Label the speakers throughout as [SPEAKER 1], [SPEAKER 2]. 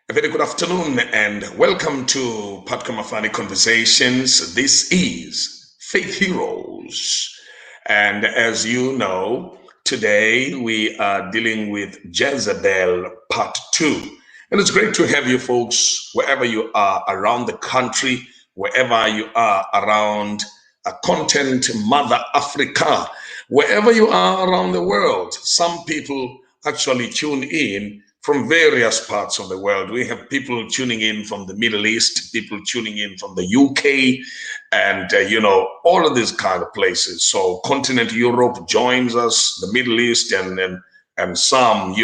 [SPEAKER 1] A very good afternoon and welcome to Patkamafani Conversations. This is Faith Heroes. And as you know, today we are dealing with Jezebel Part 2. And it's great to have you folks wherever you are around the country, wherever you are around a continent, Mother Africa, wherever you are around the world. Some people actually tune in from various parts of the world. We have people tuning in from the Middle East, people tuning in from the UK, and all of these kind of places. So continent Europe joins us, the Middle East, and some,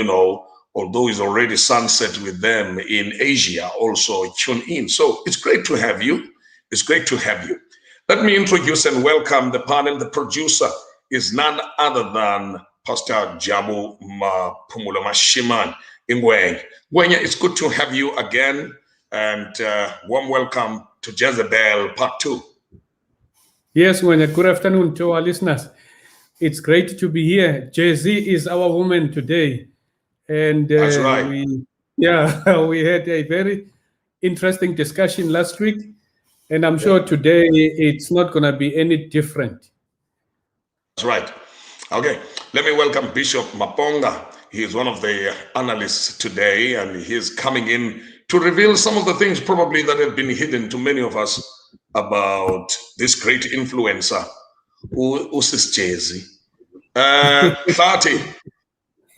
[SPEAKER 1] although it's already sunset with them in Asia, also tune in. So it's great to have you. It's great to have you. Let me introduce and welcome the panel. The producer is none other than Pastor Jabu Pumulo Mashiman. Ngwenya, it's good to have you again, and warm welcome to Jezebel Part 2.
[SPEAKER 2] Yes, Ngwenya, good afternoon to our listeners. It's great to be here. Jay-Z is our woman today. And
[SPEAKER 1] that's right.
[SPEAKER 2] we had a very interesting discussion last week, and I'm sure today it's not going to be any different.
[SPEAKER 1] That's right. Okay, let me welcome Bishop Maponga. He is one of the analysts today, and he's coming in to reveal some of the things probably that have been hidden to many of us about this great influencer, Usis Jay-Z. Fati,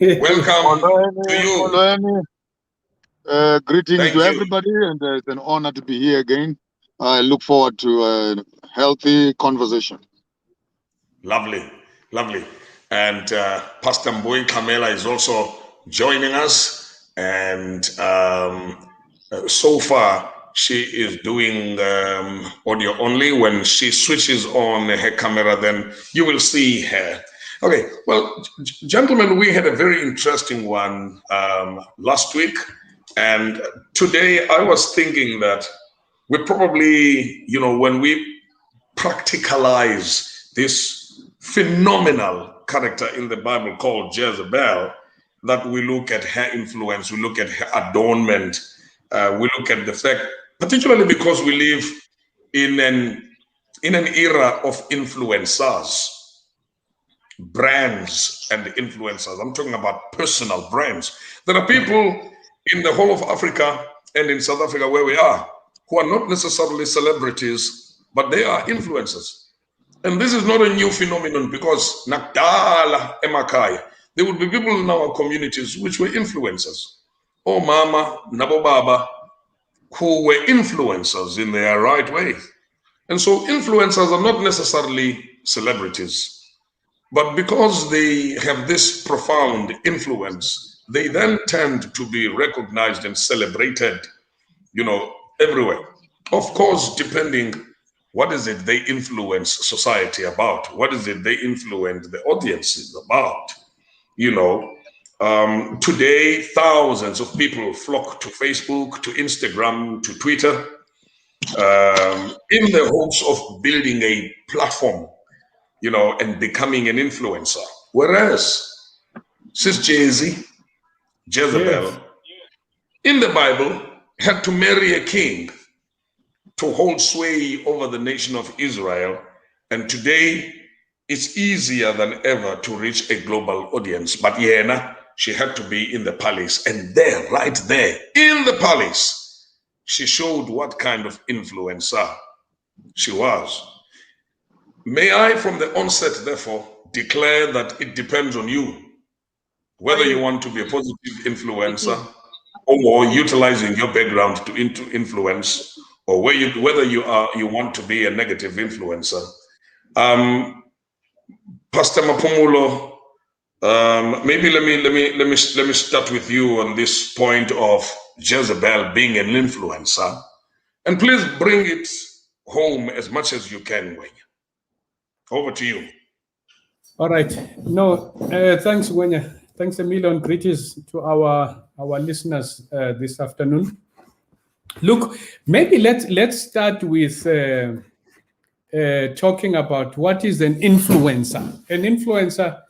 [SPEAKER 1] welcome to
[SPEAKER 3] you. Greetings to everybody, and it's an honor to be here again. I look forward to a healthy conversation.
[SPEAKER 1] Lovely. And Pastor Mbui Kamela is also joining us. And so far, she is doing audio only. When she switches on her camera, then you will see her. Okay, well, gentlemen, we had a very interesting one last week. And today I was thinking that we probably, when we practicalize this phenomenal character in the Bible called Jezebel, that we look at her influence, we look at her adornment, we look at the fact, particularly because we live in an era of influencers, brands and influencers. I'm talking about personal brands. There are people in the whole of Africa and in South Africa where we are who are not necessarily celebrities, but they are influencers. And this is not a new phenomenon, because Nakdala Emakai, there would be people in our communities which were influencers. Oh Mama, Nabo Baba, who were influencers in their right way. And so influencers are not necessarily celebrities, but because they have this profound influence, they then tend to be recognized and celebrated, everywhere. Of course, depending what is it they influence society about? What is it they influence the audiences about? Today, thousands of people flock to Facebook, to Instagram, to Twitter, in the hopes of building a platform, and becoming an influencer. Whereas, Sis Jezebel, in the Bible, had to marry a king to hold sway over the nation of Israel. And today, it's easier than ever to reach a global audience. But she had to be in the palace. And there, right there, in the palace, she showed what kind of influencer she was. May I, from the onset, therefore, declare that it depends on you, whether you want to be a positive influencer or utilizing your background to influence, or whether you want to be a negative influencer. Pastor Mapumulo, maybe let me start with you on this point of Jezebel being an influencer, and please bring it home as much as you can, Ngwenya. Over to you.
[SPEAKER 2] All right. No, thanks, Ngwenya. Thanks a million. Greetings to our listeners this afternoon. Look, maybe let's start with talking about what is an influencer. An influencer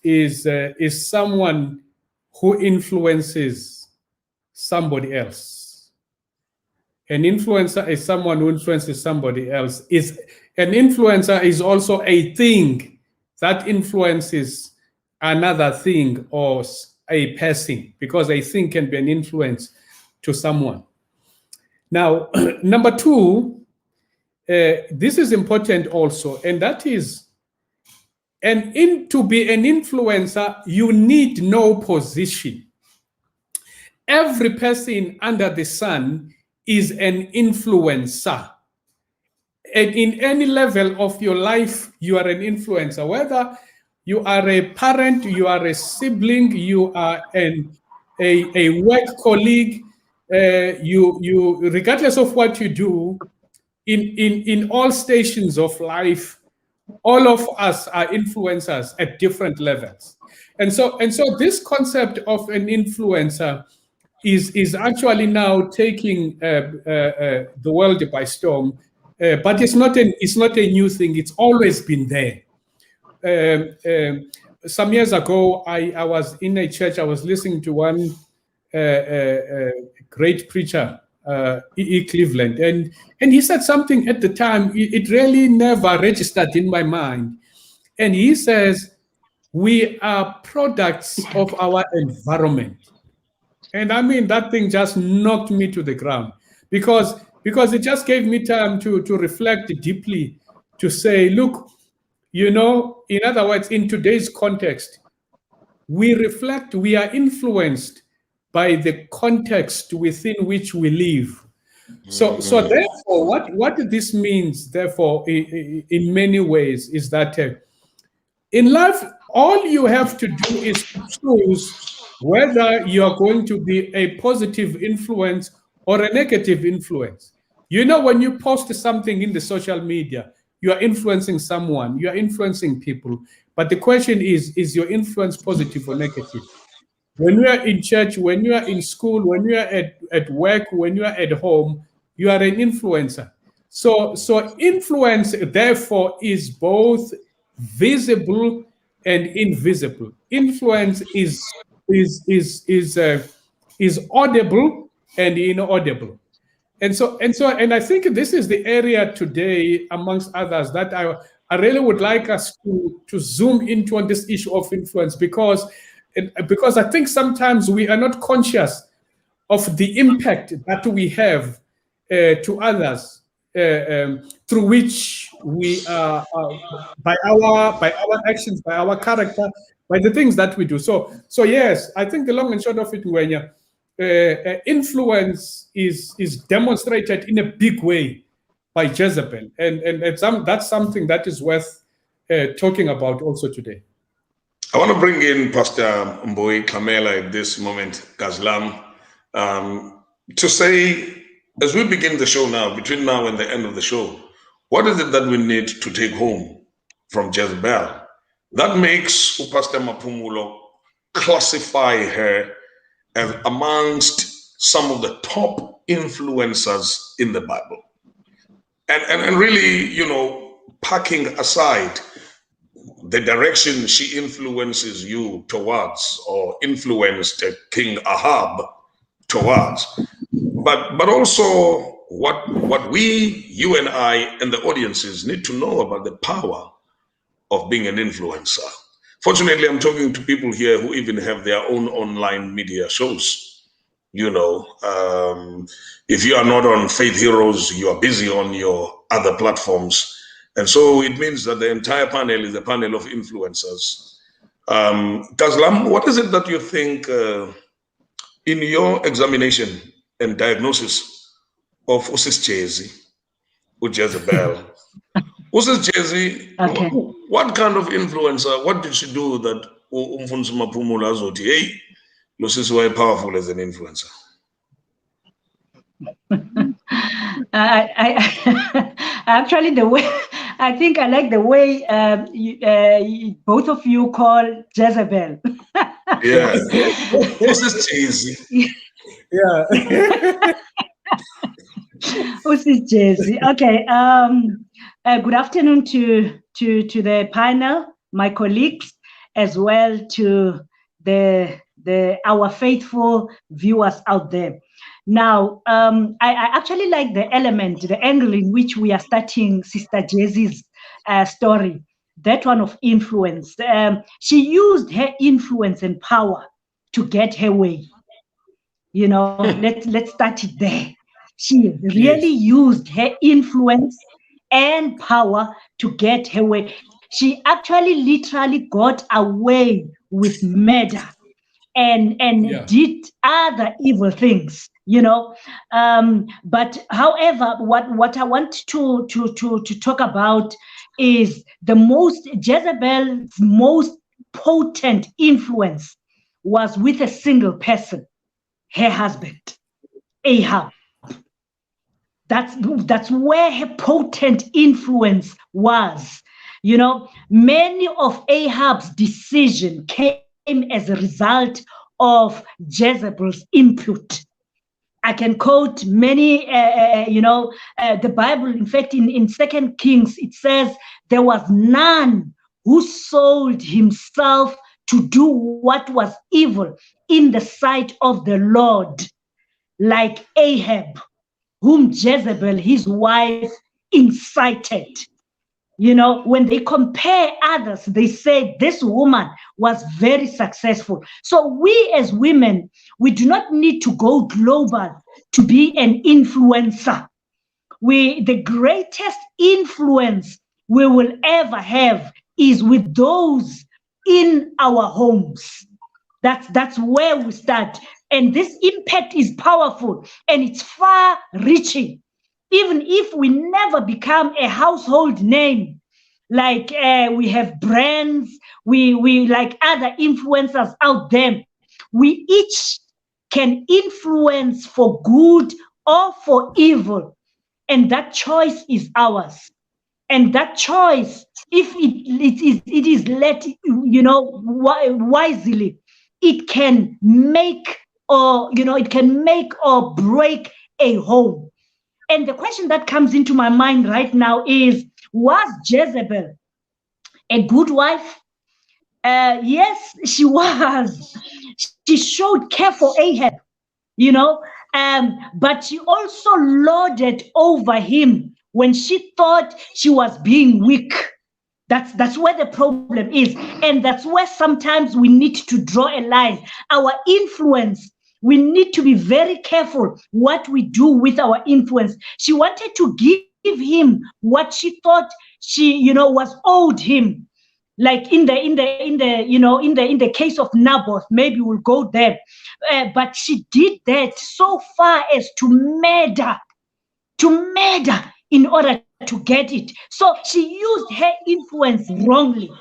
[SPEAKER 2] is someone who influences somebody else. An influencer is someone who influences somebody else. An influencer is also a thing that influences another thing or a person, because a thing can be an influence to someone. Now, number two, this is important also, and that is, to be an influencer, you need no position. Every person under the sun is an influencer. And in any level of your life, you are an influencer. Whether you are a parent, you are a sibling, you are a work colleague, you regardless of what you do, in all stations of life, all of us are influencers at different levels. And so this concept of an influencer is actually now taking the world by storm. But it's not a new thing. It's always been there. Some years ago, I was in a church. I was listening to one great preacher, E. Cleveland, and he said something at the time. It really never registered in my mind. And he says, we are products of our environment. And I mean, that thing just knocked me to the ground, because it just gave me time to reflect deeply, to say, look, in other words, in today's context, we are influenced by the context within which we live. So therefore, what this means, therefore, in many ways, is that in life, all you have to do is choose whether you are going to be a positive influence or a negative influence. When you post something in the social media, you are influencing someone, you are influencing people. But the question is your influence positive or negative? When you are in church, when you are in school, when you are at work, when you are at home, you are an influencer. So influence, therefore, is both visible and invisible. Influence is audible and inaudible. And I think this is the area today, amongst others, that I really would like us to zoom into on this issue of influence, because I think sometimes we are not conscious of the impact that we have to others, through which we are, by our actions, by our character, by the things that we do. So yes, I think the long and short of it, Ngwenya, influence is demonstrated in a big way by Jezebel, and that's something that is worth talking about also today.
[SPEAKER 1] I want to bring in Pastor Mboi Kamela at this moment, Gazlam, to say, as we begin the show now, between now and the end of the show, what is it that we need to take home from Jezebel that makes Pastor Mapumulo classify her as amongst some of the top influencers in the Bible? And really, packing aside the direction she influences you towards, or influenced King Ahab towards, but also what we, you and I, and the audiences need to know about the power of being an influencer. Fortunately, I'm talking to people here who even have their own online media shows. If you are not on Faith Heroes, you are busy on your other platforms. And so it means that the entire panel is a panel of influencers. Gazlam, what is it that you think, in your examination and diagnosis of Usis Jezi, Jezebel, Usis Jezi, okay, what kind of influencer, what did she do that Umfunzi Mapumulo azoti, hey, Usis were powerful as an influencer?
[SPEAKER 4] Actually, the way I think I like the way both of you call Jezebel.
[SPEAKER 1] Yeah, Usis Jezi.
[SPEAKER 2] Yeah.
[SPEAKER 4] Usis Jezi. Okay. Good afternoon to the panel, my colleagues, as well to the our faithful viewers out there. Now, I actually like the angle in which we are starting Sister Jessie's story, that one of influence. She used her influence and power to get her way. Let's start it there. She really used her influence and power to get her way. She actually literally got away with murder and did other evil things, but however, what I want to talk about is Jezebel's most potent influence was with a single person, her husband, Ahab. That's where her potent influence was. Many of Ahab's decision came as a result of Jezebel's input. I can quote many, the Bible. In fact, in 2 Kings, it says there was none who sold himself to do what was evil in the sight of the Lord, like Ahab, whom Jezebel, his wife, incited. When they compare others, they say this woman was very successful. So we as women, we do not need to go global to be an influencer. The greatest influence we will ever have is with those in our homes. That's where we start. And this impact is powerful and it's far reaching. Even if we never become a household name, like we have brands, we like other influencers out there, we each can influence for good or for evil. And that choice is ours. And that choice, if it is let, wisely, it can make or break a home. And the question that comes into my mind right now is, was Jezebel a good wife? Yes, she was. She showed care for Ahab, but she also lorded over him when she thought she was being weak. That's where the problem is. And that's where sometimes we need to draw a line. Our influence, we need to be very careful what we do with our influence. She wanted to give him what she thought she, was owed him. Like in the case of Naboth, maybe we'll go there. But she did that so far as to murder in order to get it. So she used her influence wrongly.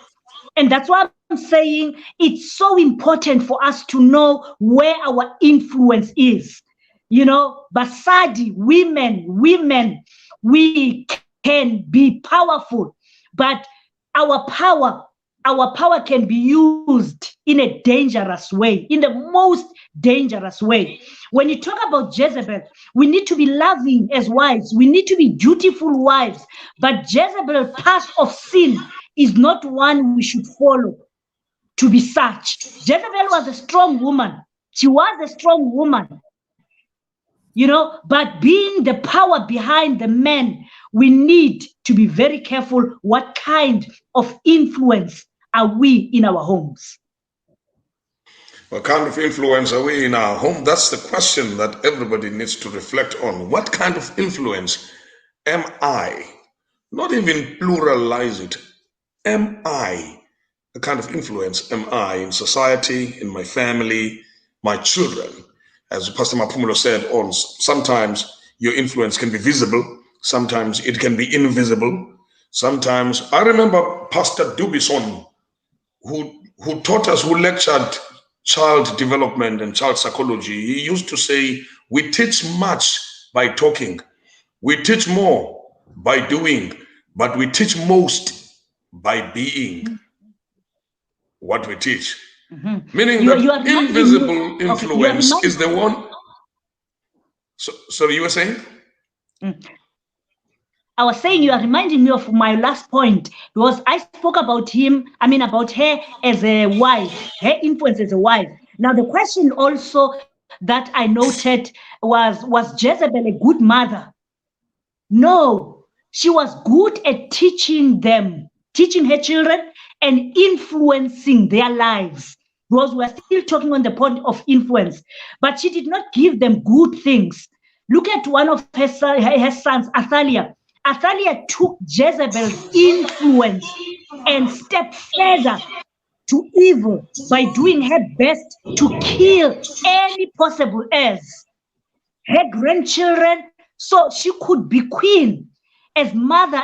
[SPEAKER 4] And that's why I'm saying it's so important for us to know where our influence is. Basadi, women, we can be powerful, but our power can be used in a dangerous way, in the most dangerous way. When you talk about Jezebel, we need to be loving as wives. We need to be dutiful wives. But Jezebel's path of sin is not one we should follow to be such. Jezebel was a strong woman. She was a strong woman. But being the power behind the men, we need to be very careful what kind of influence are we in our homes.
[SPEAKER 1] What kind of influence are we in our home? That's the question that everybody needs to reflect on. What kind of influence am I? Not even pluralize it. Am I? The kind of influence am I in society, in my family, my children? As Pastor Mapumulo said, sometimes your influence can be visible, sometimes it can be invisible. Sometimes, I remember Pastor Dubison, who taught us, who lectured child development and child psychology. He used to say, we teach much by talking. We teach more by doing, but we teach most by being what we teach. Mm-hmm. Meaning that invisible influence is the one. So you were saying?
[SPEAKER 4] I was saying you are reminding me of my last point, because I spoke about her as a wife, her influence as a wife. Now, the question also that I noted was Jezebel a good mother? No, she was good at teaching her children and influencing their lives. Because we're still talking on the point of influence, but she did not give them good things. Look at one of her sons, Athaliah. Athaliah took Jezebel's influence and stepped further to evil by doing her best to kill any possible heirs, her grandchildren, so she could be queen as a mother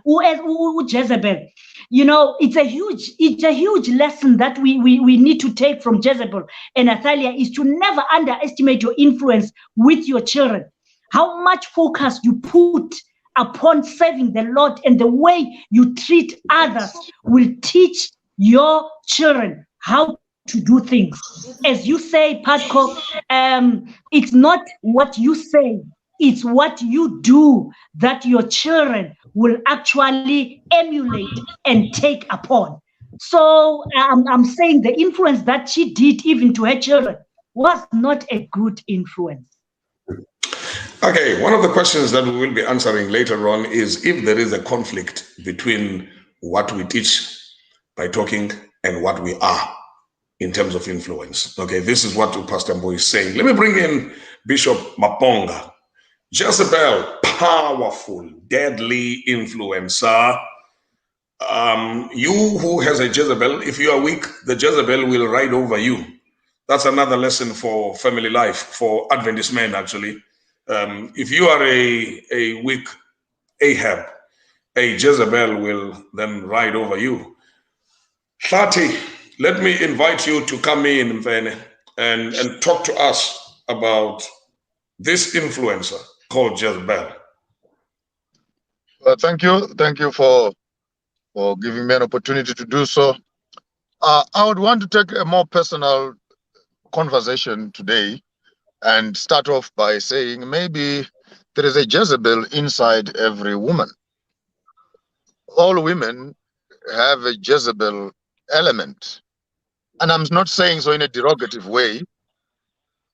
[SPEAKER 4] who Jezebel. It's a huge lesson that we need to take from Jezebel and Athaliah, is to never underestimate your influence with your children. How much focus you put upon serving the Lord and the way you treat others will teach your children how to do things. As you say, Patko, it's not what you say, it's what you do that your children will actually emulate and take upon. So I'm saying the influence that she did even to her children was not a good influence.
[SPEAKER 1] Okay, one of the questions that we will be answering later on is if there is a conflict between what we teach by talking and what we are in terms of influence. Okay, this is what Pastor Mbo is saying. Let me bring in Bishop Maponga. Jezebel, powerful, deadly influencer. You who has a Jezebel, if you are weak, the Jezebel will ride over you. That's another lesson for family life, for Adventist men actually. If you are a weak Ahab, a Jezebel will then ride over you. Thati, let me invite you to come in, Mvene, and talk to us about this influencer called Jezebel.
[SPEAKER 3] Thank you for giving me an opportunity to do so. I would want to take a more personal conversation today and start off by saying maybe there is a Jezebel inside every woman. All women have a Jezebel element. And I'm not saying so in a derogative way,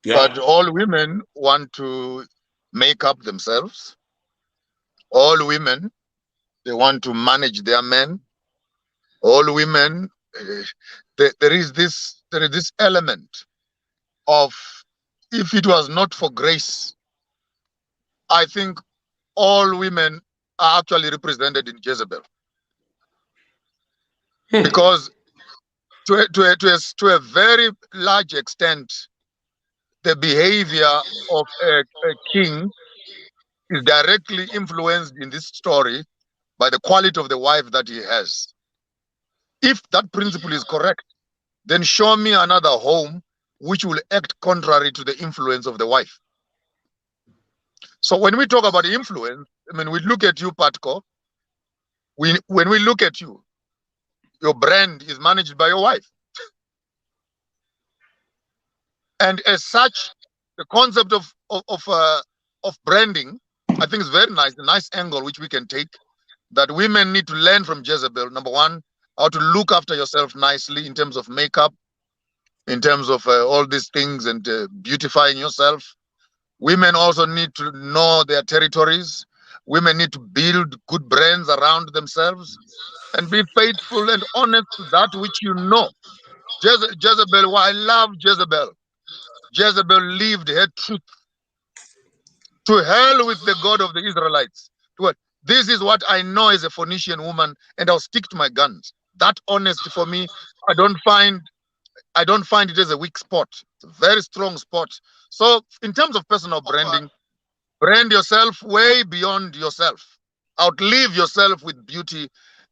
[SPEAKER 3] but all women want to make up themselves. All women, they want to manage their men. All women, there is this element of, if it was not for grace, I think all women are actually represented in Jezebel. Because to a very large extent, the behavior of a king is directly influenced in this story by the quality of the wife that he has. If that principle is correct, then show me another home which will act contrary to the influence of the wife. So when we talk about influence, I mean, we look at you, Patko. When we look at you, your brand is managed by your wife. And as such, the concept of branding, I think is very nice, a nice angle which we can take, that women need to learn from Jezebel. Number one, how to look after yourself nicely in terms of makeup, in terms of all these things, and beautifying yourself. Women also need to know their territories. Women need to build good brands around themselves and be faithful and honest to that which you know. Jezebel, well, I love Jezebel. Jezebel lived her truth. To hell with the God of the Israelites. This is what I know as a Phoenician woman, and I'll stick to my guns. That honesty for me, I don't find it as a weak spot. It's a very strong spot. So in terms of personal branding, brand yourself way beyond yourself. Outlive yourself with beauty.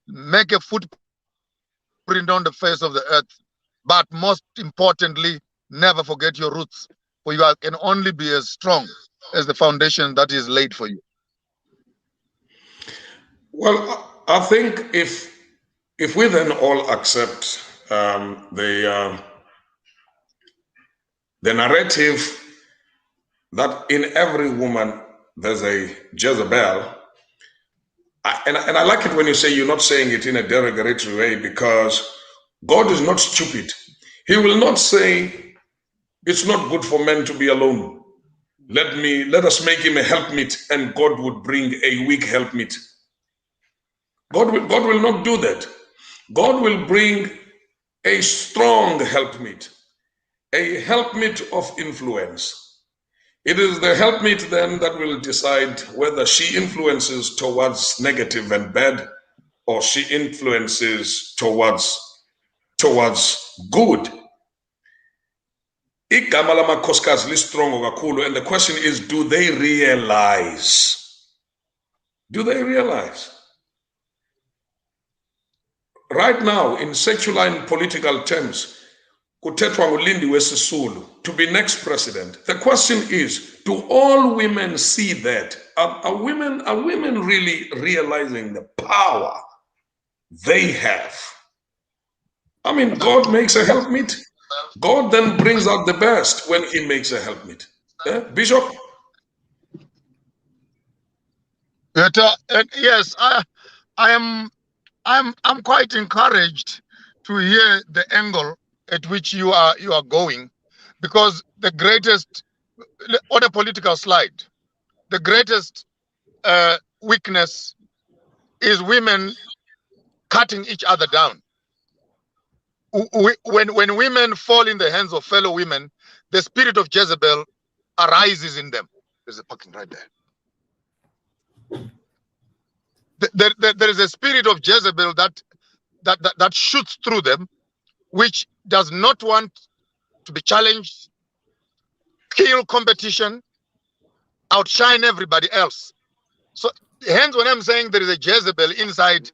[SPEAKER 3] Make a footprint on the face of the earth. But most importantly, never forget your roots. For you can only be as strong as the foundation that is laid for you.
[SPEAKER 1] Well, I think if we then all accept the narrative that in every woman there's a Jezebel, and I like it when you say you're not saying it in a derogatory way, because God is not stupid. He will not say, it's not good for men to be alone. Let us make him a helpmeet, and God would bring a weak helpmeet. God will not do that. God will bring a strong helpmeet, a helpmeet of influence. It is the helpmeet then that will decide whether she influences towards negative and bad, or she influences towards good. Igama lamakhosikazi listrongo kakhulu, and the question is, do they realize? Do they realize? Right now, in secular and political terms, kuthethwa nguLindiwe Sisulu to be next president. The question is, do all women see that? Are women really realizing the power they have? I mean, God makes a helpmeet. God then brings out the best when he makes a helpmeet. Bishop?
[SPEAKER 3] Yes, I'm quite encouraged to hear the angle at which you are going, because the greatest, on a political slide, the greatest weakness is women cutting each other down. When women fall in the hands of fellow women, the spirit of Jezebel arises in them. There's a parking right there. There is a spirit of Jezebel that shoots through them, which does not want to be challenged, kill competition, outshine everybody else. So hence when I'm saying there is a Jezebel inside,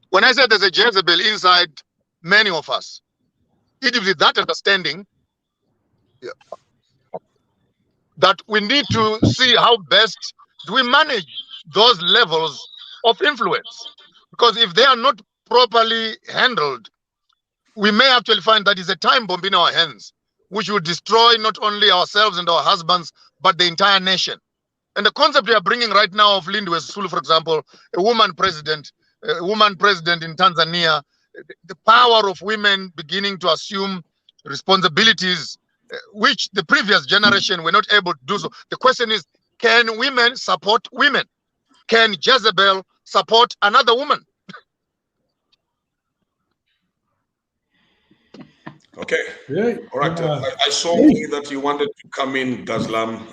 [SPEAKER 3] when I said there's a Jezebel inside many of us, it is with that understanding that we need to see how best do we manage those levels of influence. Because if they are not properly handled, we may actually find that it's a time bomb in our hands, which will destroy not only ourselves and our husbands, but the entire nation. And the concept we are bringing right now of Lindiwe Sisulu, for example, a woman president in Tanzania, the power of women beginning to assume responsibilities, which the previous generation were not able to do so. The question is, can women support women? Can Jezebel support another woman?
[SPEAKER 1] Okay.
[SPEAKER 2] Yeah.
[SPEAKER 1] All right. I saw that you wanted to come in, Gazlam.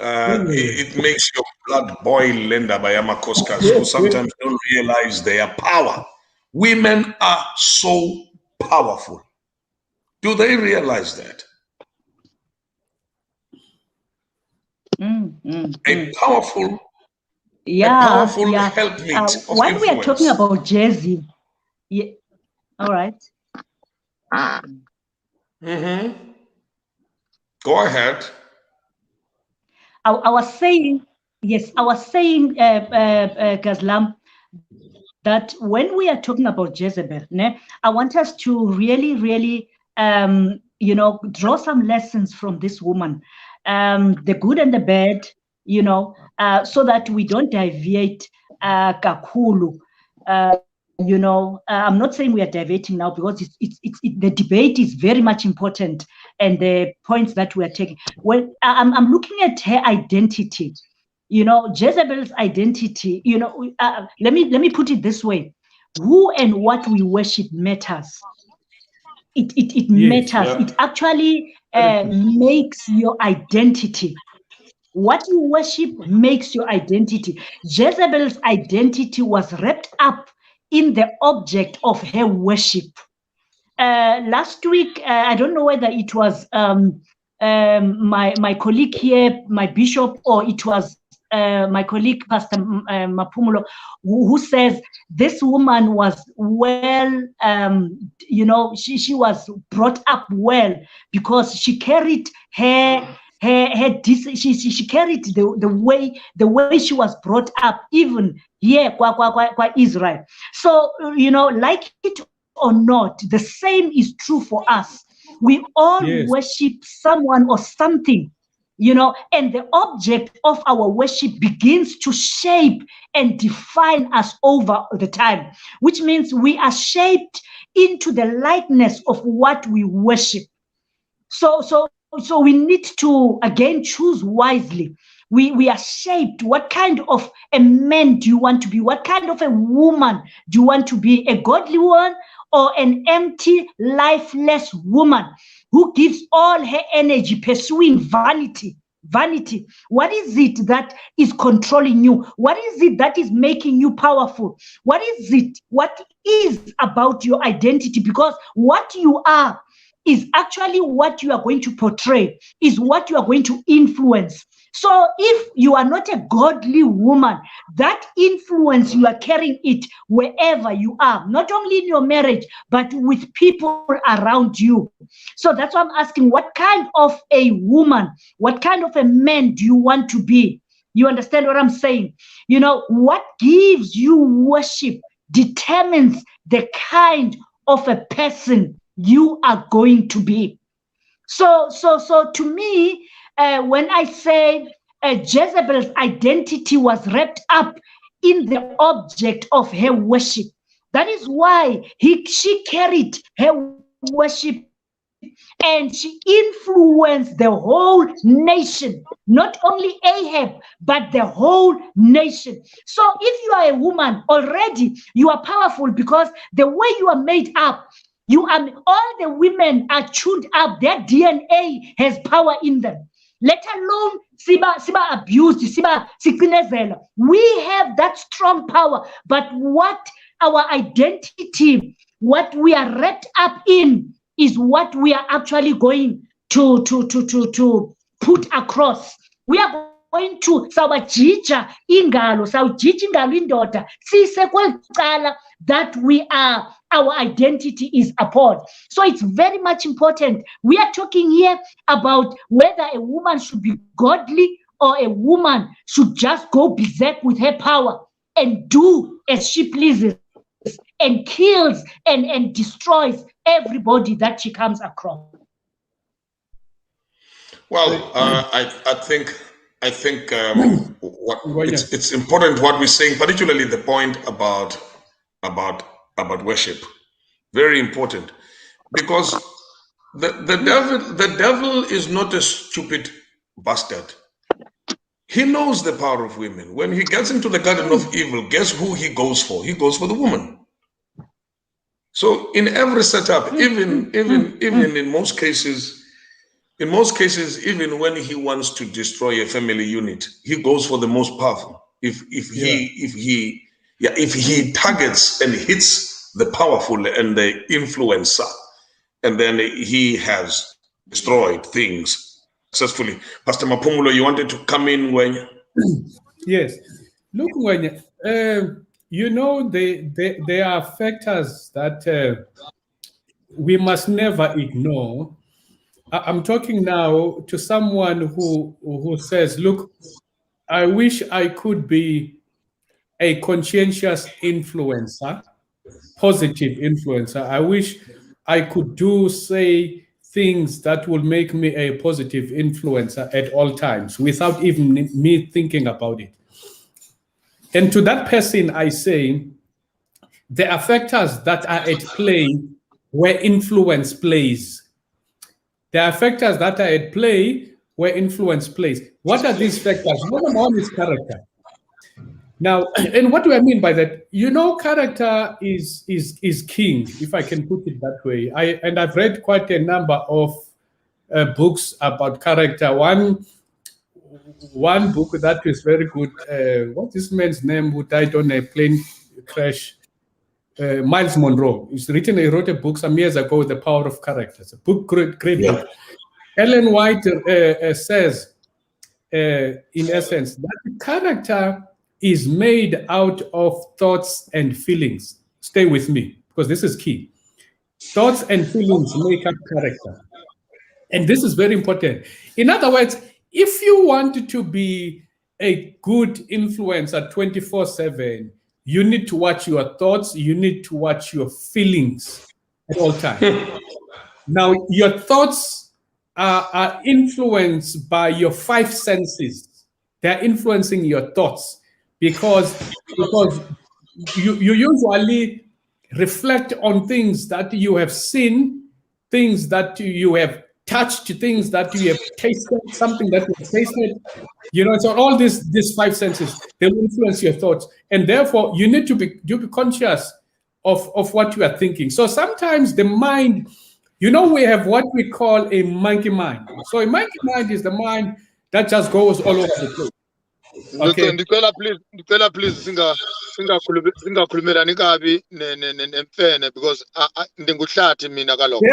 [SPEAKER 1] It makes your blood boil, Linda Bayamakoskas, who sometimes don't realize their power. Women are so powerful. Do they realize that? A powerful helpmeet of
[SPEAKER 4] when
[SPEAKER 1] influence.
[SPEAKER 4] we are talking about Jezzy, all right.
[SPEAKER 1] Go ahead.
[SPEAKER 4] I was saying, Gazlam, that when we are talking about Jezebel, I want us to really, draw some lessons from this woman, the good and the bad, so that we don't deviate kakulu. I'm not saying we are deviating now, because the debate is very much important, and the points that we are taking. When I'm looking at her identity, Jezebel's identity, let me put it this way: who and what we worship matters. It matters. It actually makes your identity. What you worship makes your identity. Jezebel's identity was wrapped up in the object of her worship. Last week, I don't know whether it was my colleague here, my bishop, or it was my colleague, Pastor Mapumulo, who says this woman was well, she was brought up well, because she carried she carried the way she was brought up, even here, kwa Israel. So, like it or not, the same is true for us. We all worship someone or something. and the object of our worship begins to shape and define us over the time, which means we are shaped into the likeness of what we worship. So we need to again choose wisely. We are shaped. What kind of a man do you want to be? What kind of a woman do you want to be? A godly one or an empty, lifeless woman who gives all her energy pursuing vanity? Vanity. What is it that is controlling you? What is it that is making you powerful? What is it? What is about your identity? Because what you are is actually what you are going to portray, is what you are going to influence. So if you are not a godly woman, that influence, you are carrying it wherever you are, not only in your marriage, but with people around you. So that's why I'm asking, what kind of a woman, what kind of a man do you want to be? You understand what I'm saying? What gives you worship determines the kind of a person you are going to be. So to me, when I say Jezebel's identity was wrapped up in the object of her worship, that is why she carried her worship and she influenced the whole nation, not only Ahab, but the whole nation. So if you are a woman already, you are powerful because the way you are made up, all the women are tuned up. Their DNA has power in them. Let alone siba abused, siba sikinezela. We have that strong power. But what our identity, what we are wrapped up in, is what we are actually going to put across. We are going to sawajija ingalo indoda sisekwecala that we are, our identity is upon. So it's very much important. We are talking here about whether a woman should be godly or a woman should just go berserk with her power and do as she pleases and kills and destroys everybody that she comes across.
[SPEAKER 1] Well, I think it's important what we're saying, particularly the point about worship. Very important, because the devil is not a stupid bastard. He knows the power of women. When he gets into the garden of evil, guess who he goes for? He goes for the woman. So in every setup, even in most cases, even when he wants to destroy a family unit, he goes for the most powerful. If he targets and hits the powerful and the influencer, and then he has destroyed things successfully. Pastor Mapumulo, you wanted to come in when?
[SPEAKER 2] Yes. Look, when there are factors that we must never ignore. I'm talking now to someone who says, look, I wish I could be a conscientious influencer, positive influencer. I wish I could say things that will make me a positive influencer at all times without even me thinking about it. And to that person, I say, there are factors that are at play where influence plays. There are factors that are at play where influence plays. What are these factors? Number one is character. Now, and what do I mean by that? Character is king, if I can put it that way. I've read quite a number of books about character. One book that is very good. What's this man's name who died on a plane crash? Miles Monroe. He wrote a book some years ago, The Power of Character. It's a book, great book. Ellen White says, in essence, that character is made out of thoughts and feelings. Stay with me, because this is key. Thoughts and feelings make up character. And this is very important. In other words, if you want to be a good influencer 24/7, you need to watch your thoughts, you need to watch your feelings at all times. Now, your thoughts are influenced by your five senses. They're influencing your thoughts because you usually reflect on things that you have seen, things that you have touched, things that you have tasted, something that you have tasted. So all these five senses, they will influence your thoughts, and therefore you need to be conscious of what you are thinking. So sometimes the mind, we have what we call a monkey mind. So a monkey mind is the mind that just goes all over the place. Okay.
[SPEAKER 3] Ndicela please singakhulumelani kabi nemfene because ndinguhlathi mina kaloku.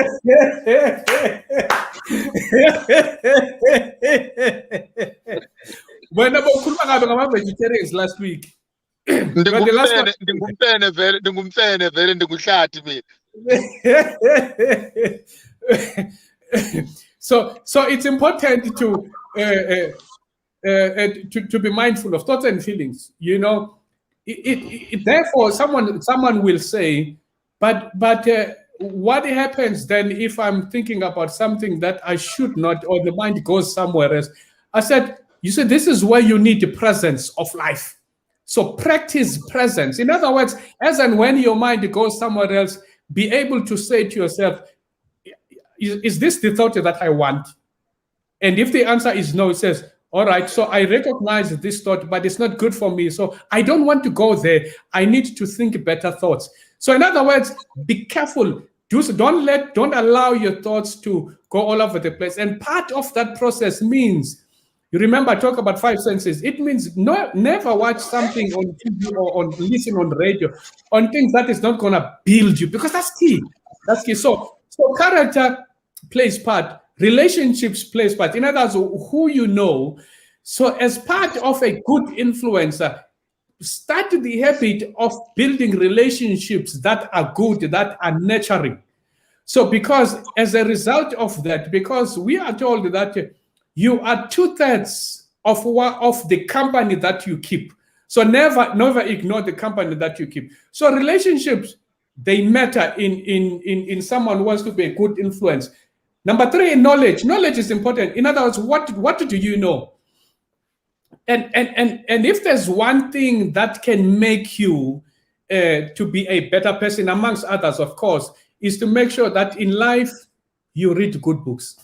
[SPEAKER 2] When bawukhuluma kabi ngama-vegetarians last week.
[SPEAKER 3] Ndingumfene vele ndinguhlathi mina.
[SPEAKER 2] So it's important to be mindful of thoughts and feelings. Therefore, someone will say, but what happens then if I'm thinking about something that I should not, or the mind goes somewhere else? I said, this is where you need the presence of life. So practice presence. In other words, as and when your mind goes somewhere else, be able to say to yourself, is this the thought that I want? And if the answer is no, it says, all right, so I recognize this thought, but it's not good for me. So I don't want to go there. I need to think better thoughts. So in other words, be careful. Don't allow your thoughts to go all over the place. And part of that process means, you remember I talk about five senses. It means never watch something on TV or listen on radio on things that is not going to build you, because that's key. That's key. So character plays part. Relationships plays part. In other words, who you know. So as part of a good influencer, start the habit of building relationships that are good, that are nurturing. So because as a result of that, because we are told that you are 2/3 of the company that you keep. So never ignore the company that you keep. So relationships, they matter in someone who wants to be a good influence. Number 3, knowledge. Knowledge is important. In other words, what do you know? And if there's one thing that can make you to be a better person, amongst others, of course, is to make sure that in life you read good books.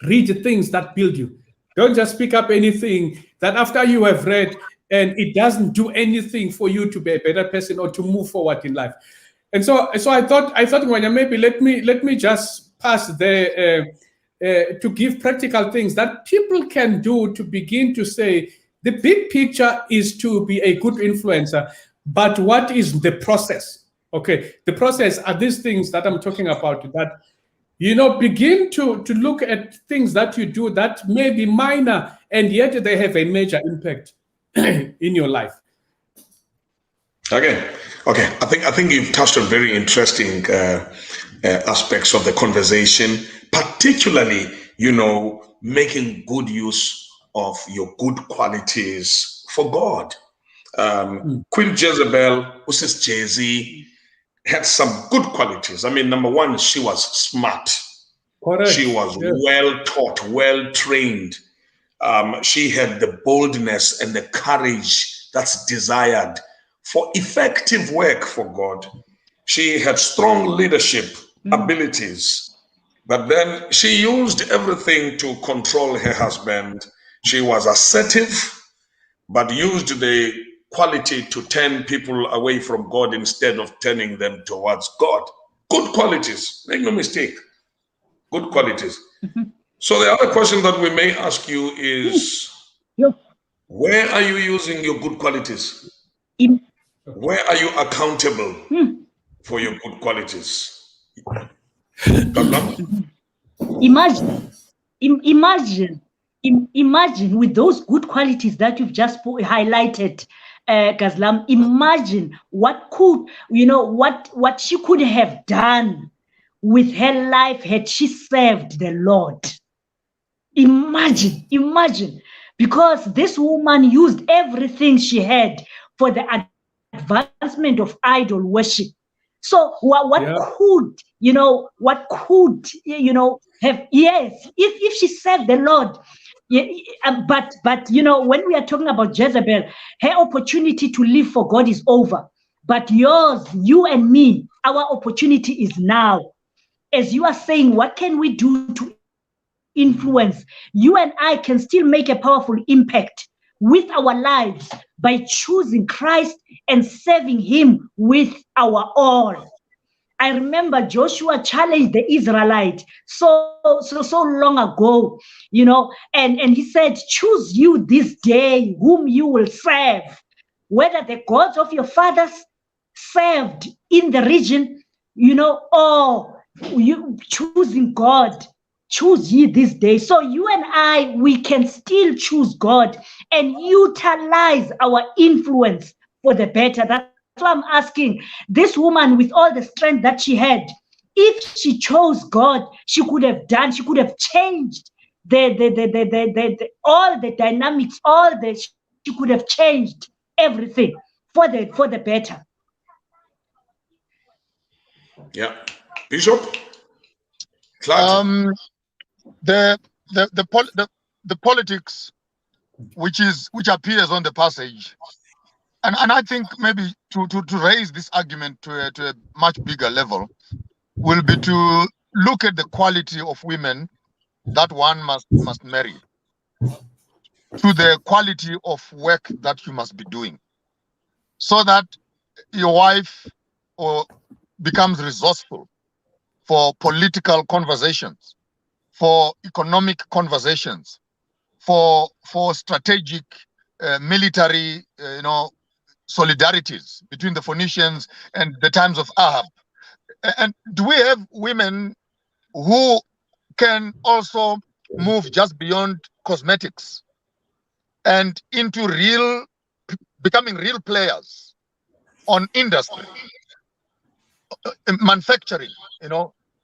[SPEAKER 2] Read things that build you. Don't just pick up anything that after you have read and it doesn't do anything for you to be a better person or to move forward in life. And so I thought, Ngwenya, maybe let me just pass there to give practical things that people can do to begin to say the big picture is to be a good influencer, but what is the process? Okay, the process are these things that I'm talking about, that begin to look at things that you do that may be minor and yet they have a major impact in your life.
[SPEAKER 1] Okay. I think you've touched on very interesting aspects of the conversation, particularly, making good use of your good qualities for God. Queen Jezebel, who says Jay-Z, had some good qualities. I mean, number one, she was smart.
[SPEAKER 2] Correct.
[SPEAKER 1] She was well taught, well trained. She had the boldness and the courage that's desired for effective work for God. She had strong leadership abilities, but then she used everything to control her husband. She was assertive, but used the quality to turn people away from God instead of turning them towards God. Good qualities, make no mistake. Good qualities. So the other question that we may ask you is, where are you using your good qualities? Where are you accountable for your good qualities?
[SPEAKER 4] Imagine with those good qualities that you've just highlighted, Gazlam, imagine what she could have done with her life had she served the Lord. Imagine, because this woman used everything she had for the advancement of idol worship. So what
[SPEAKER 2] Yeah.
[SPEAKER 4] could, what could, have, yes, if she served the Lord. Yeah, but when we are talking about Jezebel, her opportunity to live for God is over. But yours, you and me, our opportunity is now. As you are saying, what can we do to influence? You and I can still make a powerful impact with our lives by choosing Christ and serving Him with our all. I remember Joshua challenged the Israelite so long ago, and he said, choose you this day whom you will serve, whether the gods of your fathers served in the region, or you choosing God. Choose ye this day. So you and I, we can still choose God and utilize our influence for the better. That's why I'm asking this woman, with all the strength that she had, if she chose God, she could have changed all the dynamics, she could have changed everything for the better.
[SPEAKER 1] Yeah. Bishop Clark.
[SPEAKER 3] The the politics which appears on the passage, and I think maybe to raise this argument to a much bigger level will be to look at the quality of women that one must marry, to the quality of work that you must be doing, so that your wife or becomes resourceful for political conversations, for economic conversations, for strategic military solidarities between the Phoenicians and the times of Ahab. And do we have women who can also move just beyond cosmetics and into becoming real players on industry, manufacturing,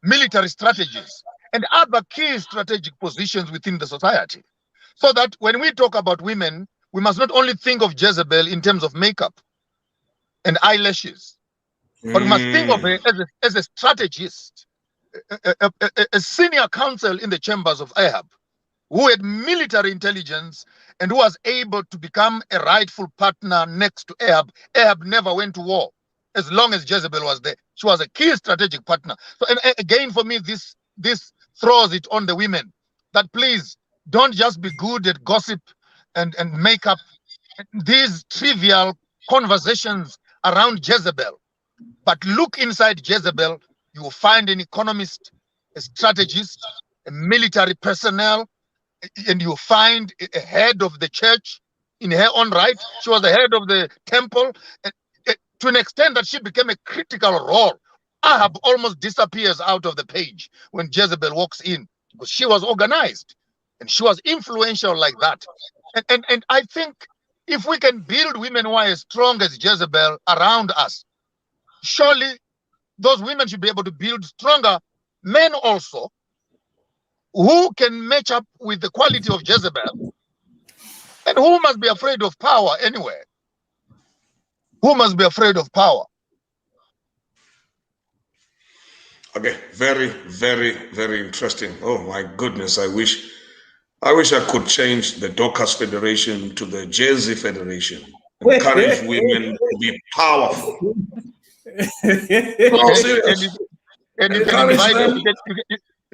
[SPEAKER 3] military strategies, and other key strategic positions within the society? So that when we talk about women, we must not only think of Jezebel in terms of makeup and eyelashes, but we must think of her as a strategist, a senior counsel in the chambers of Ahab, who had military intelligence and who was able to become a rightful partner next to Ahab. Ahab never went to war as long as Jezebel was there. She was a key strategic partner. So, and again, for me, this throws it on the women that please don't just be good at gossip and makeup, these trivial conversations around Jezebel. But look inside Jezebel, you will find an economist, a strategist, a military personnel, and you find a head of the church in her own right. She was the head of the temple, and to an extent that she became a critical role. Ahab almost disappears out of the page when Jezebel walks in, because she was organized and she was influential like that. And I think if we can build women who are as strong as Jezebel around us, surely those women should be able to build stronger men also, who can match up with the quality of Jezebel, and who must be afraid of power anyway. Who must be afraid of power?
[SPEAKER 1] Okay, very, very, very interesting. Oh my goodness, I wish I could change the Dorcas Federation to the Jersey Federation. Encourage women to be powerful. No, serious.
[SPEAKER 3] And you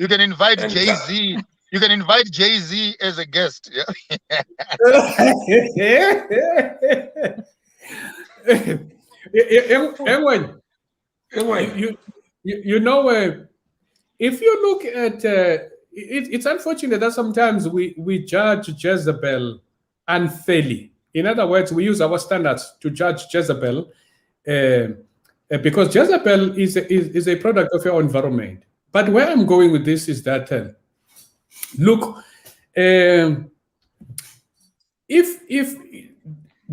[SPEAKER 3] can invite Jay-Z. You can invite Jay-Z as a guest. Yeah.
[SPEAKER 2] If you look at it's unfortunate that sometimes we judge Jezebel unfairly. In other words, we use our standards to judge Jezebel because Jezebel is a product of your environment. But where I'm going with this is that look, if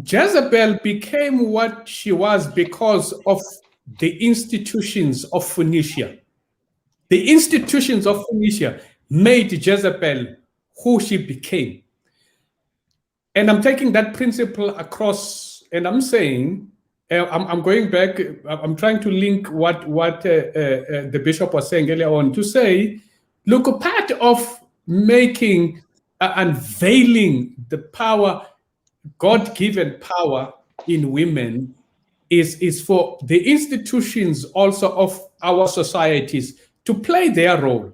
[SPEAKER 2] Jezebel became what she was because of the institutions of Phoenicia. The institutions of Phoenicia made Jezebel who she became. And I'm taking that principle across, and I'm saying I'm going back. I'm trying to link what the bishop was saying earlier on to say, look, a part of making unveiling the power, God-given power in women is for the institutions also of our societies to play their role.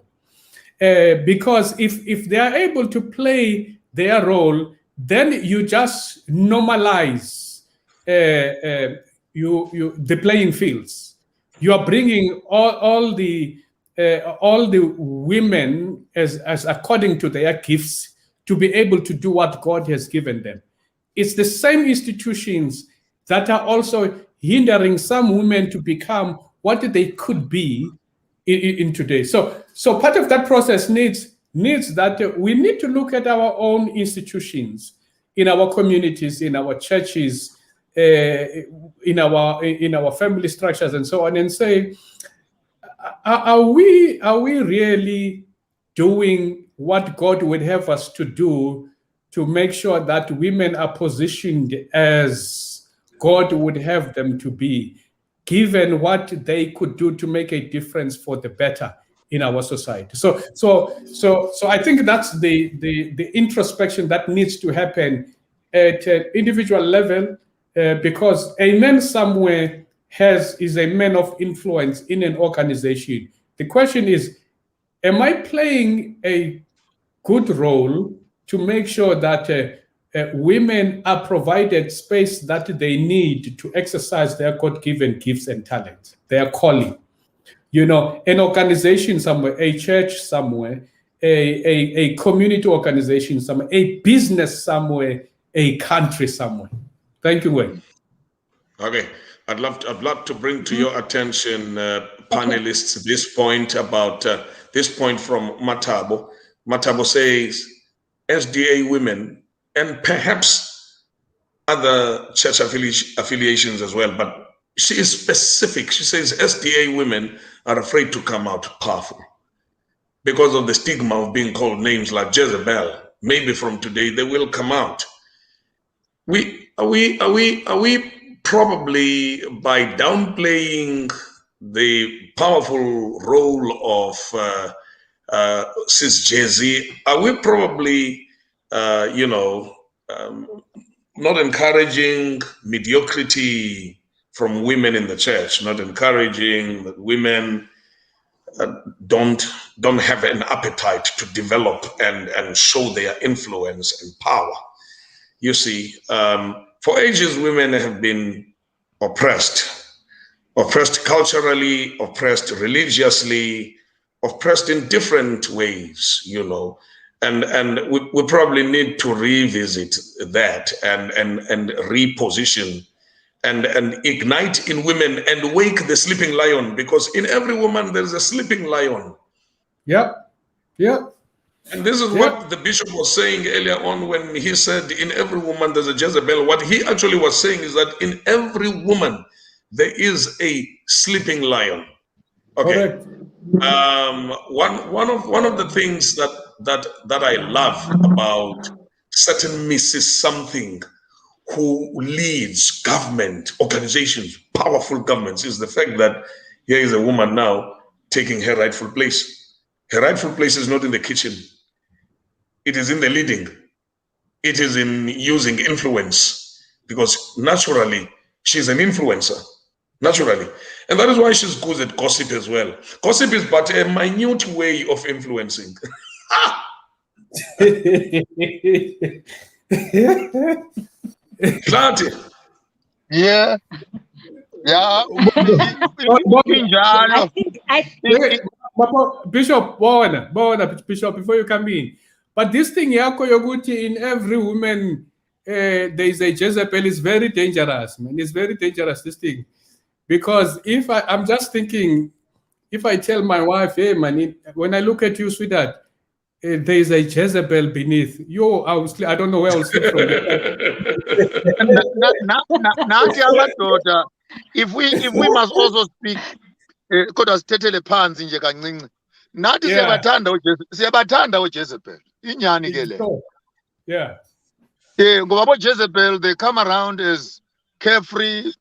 [SPEAKER 2] Because if they are able to play their role, then you just normalize the playing fields. You are bringing all the women as according to their gifts to be able to do what God has given them. It's the same institutions that are also hindering some women to become what they could be in today. So part of that process needs that we need to look at our own institutions, in our communities, in our churches, in our family structures, and so on, and say, are we really doing what God would have us to do to make sure that women are positioned as God would have them to be, given what they could do to make a difference for the better in our society? So I think that's the introspection that needs to happen at an individual level, because a man somewhere is a man of influence in an organization. The question is, am I playing a good role to make sure that women are provided space that they need to exercise their God-given gifts and talents, their calling? An organization somewhere, a church somewhere, a community organization somewhere, a business somewhere, a country somewhere. Thank you, Wayne.
[SPEAKER 1] Okay, I'd love to bring to your attention, panelists, this point about this point from Matabo. Matabo says SDA women and perhaps other church affiliations as well, but she is specific. She says SDA women are afraid to come out powerful because of the stigma of being called names like Jezebel. Maybe from today they will come out. Are we probably, by downplaying the powerful role of Sis Jezzy, are we probably, not encouraging mediocrity from women in the church, not encouraging that women don't have an appetite to develop and show their influence and power? You see, for ages, women have been oppressed culturally, oppressed religiously, oppressed in different ways, and we probably need to revisit that and reposition and ignite in women and wake the sleeping lion, because in every woman there's a sleeping lion.
[SPEAKER 2] Yep.
[SPEAKER 1] And this is what the bishop was saying earlier on when he said, in every woman there's a Jezebel. What he actually was saying is that in every woman there is a sleeping lion. Okay.
[SPEAKER 2] Correct.
[SPEAKER 1] One of the things that I love about certain Mrs. Something who leads government organizations, powerful governments, is the fact that here is a woman now taking her rightful place. Her rightful place is not in the kitchen. It is in the leading. It is in using influence, because naturally she's an influencer, naturally. And that is why she's good at gossip as well. Gossip is but a minute way of influencing. Clarity.
[SPEAKER 3] Yeah.
[SPEAKER 4] I think
[SPEAKER 2] Bishop, Bishop, before you come in. But this thing, Yoguti, in every woman, there is a Jezebel, is very dangerous, man. It's very dangerous, this thing. Because if I'm just thinking, if I tell my wife, hey, man, when I look at you, sweetheart, there is a Jezebel beneath you. I don't know where I'll sleep from.
[SPEAKER 3] If we must also speak, kodwa sithethe phansi nje kancinci. Nathi siyabathanda uJezebel. Inyani ke le.
[SPEAKER 2] Yeah.
[SPEAKER 3] Ngoba Jezebel, they come around as carefree,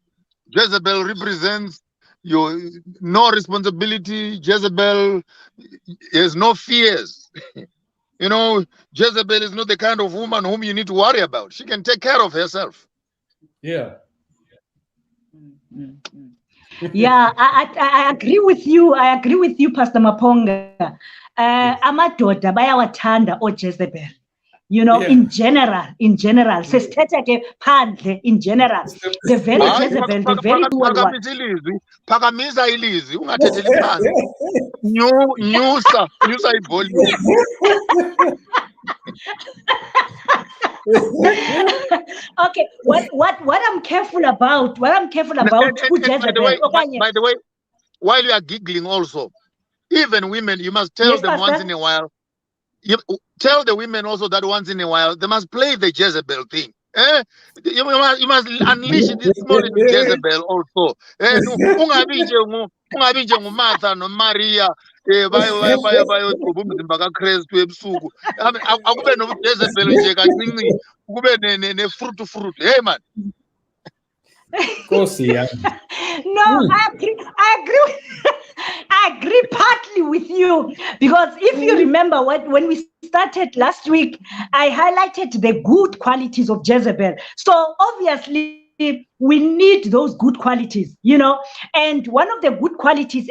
[SPEAKER 3] Jezebel represents your no responsibility. Jezebel has no fears. You know, Jezebel is not the kind of woman whom you need to worry about. She can take care of herself.
[SPEAKER 2] Yeah.
[SPEAKER 4] Yeah, I agree with you. I agree with you, Pastor Maponga. Amadoda bayawathanda Jezebel. You know,
[SPEAKER 2] Yeah.
[SPEAKER 4] in general, sesithetha ke phandle in general, the very
[SPEAKER 3] Hayi,
[SPEAKER 4] Jezebel, the very one.
[SPEAKER 3] phakamisa ilizwi, phakamisa ilizwi, ungathetheli phansi. Nyusa ivolume.
[SPEAKER 4] Okay, what I'm careful about,
[SPEAKER 3] And
[SPEAKER 4] Jezebel.
[SPEAKER 3] by the way, while you are giggling also, even women, you must tell
[SPEAKER 4] Yes,
[SPEAKER 3] them
[SPEAKER 4] Pastor?
[SPEAKER 3] once in a while. You tell the women also that once in a while they must play the Jezebel thing. You must unleash this small little Jezebel also. Ungabi njengoMartha noMaria bayogcoba umzimba kaKristu ebusuku. Akube noJezebel nje kancinci, kube ne-fruit. Hey man.
[SPEAKER 2] Yeah.
[SPEAKER 4] No, I agree. I agree partly with you, because if you remember when we started last week, I highlighted the good qualities of Jezebel. So obviously we need those good qualities, you know. And one of the good qualities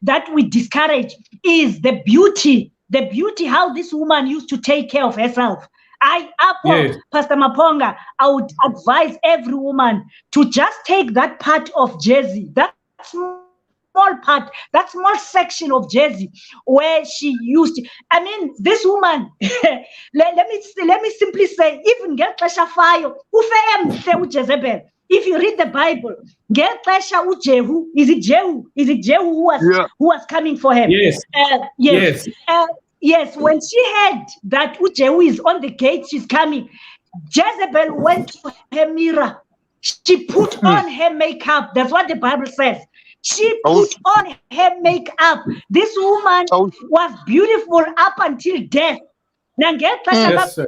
[SPEAKER 4] that we discourage is the beauty. The beauty, how this woman used to take care of herself.
[SPEAKER 2] Yes.
[SPEAKER 4] Pastor Maponga, I would advise every woman to just take that part of Jezzy, that small part, that small section of Jezzy where she used. I mean, this woman. let me simply say, even get Fire, Jezebel. If you read the Bible, get Jehu. Is it Jehu who was coming for him?
[SPEAKER 2] Yes.
[SPEAKER 4] Yes. Yes, when she heard that Jehu is on the gate, she's coming, Jezebel went to her mirror. She put on her makeup. That's what the Bible says. She put on her makeup. This woman was beautiful up until death.
[SPEAKER 2] Yes, sir.